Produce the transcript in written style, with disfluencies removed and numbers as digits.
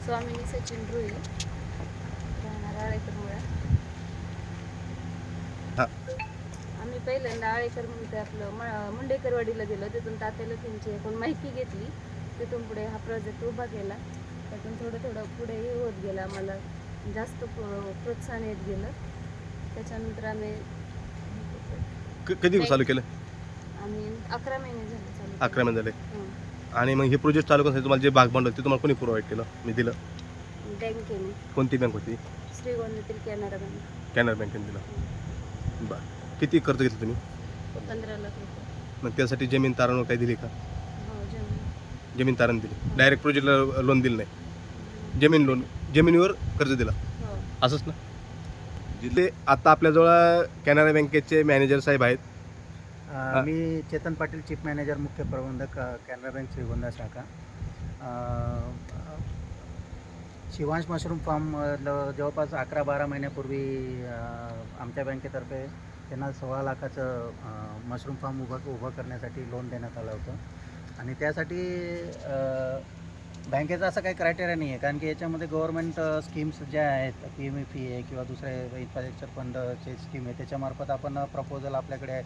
स्वामिनी सचिन रुई, राहणार आळेकरमुळा. हा. आम्ही पहिल्यांदा आळेकर म्हणून ते आपलं मुंडेकरवाडीला गेलो. तिथून तात्याला त्यांची एकूण माहिती घेतली. तिथून पुढे हा प्रोजेक्ट उभा केला. त्यातून थोडं थोडं पुढे हे होत गेलं. आम्हाला जास्त प्रोत्साहन येत गेलं. त्याच्यानंतर आम्ही कधी चालू केलं? आम्ही 11 महिने झाले चालू. 11 महिने झाले. हं. आणि मग हे प्रोजेक्ट चालू करण्यासाठी तुम्हाला जे भाग भांडवल ते तुम्हाला कोणी प्रोव्हाइड केलं? मी दिलं. बँकेने, कोणती बँक होती? श्रीगोंद्यातील कॅनरा बँक. कॅनरा बँकेने दिलं. बरं. किती कर्ज घेतलं तुम्ही? 15 लाख रुपये. मग त्यासाठी जमीन तारण काही दिली का? हो, जमीन. जमीन तारण दिली. डायरेक्ट प्रोजेक्टला लोन दिलं नाही. जमिनीवर कर्ज दिलं. हो. असंच ना? जिथे आता आपल्याजवळ कॅनरा बँकेचे मॅनेजर साहेब आहेत. मी चेतन पाटील, चीफ मॅनेजर, मुख्य प्रबंधक, कॅनरा बँक श्रीगोंदा शाखा. शिवांश मशरूम फार्म जवळपास 11-12 महिन्यापूर्वी आमच्या बँकेतर्फे त्यांना 16 लाखाचं मशरूम फार्म उभं करण्यासाठी लोन देण्यात आलं होतं. आणि त्यासाठी बँकेचा असं काही क्रायटेरिया नाही आहे, कारण की याच्यामध्ये गव्हर्नमेंट स्कीम्स ज्या आहेत, PMFE आहे किंवा दुसरे इन्फ्रास्ट्रक्चर फंडचे स्कीम आहे, त्याच्यामार्फत आपण प्रपोजल आपल्याकडे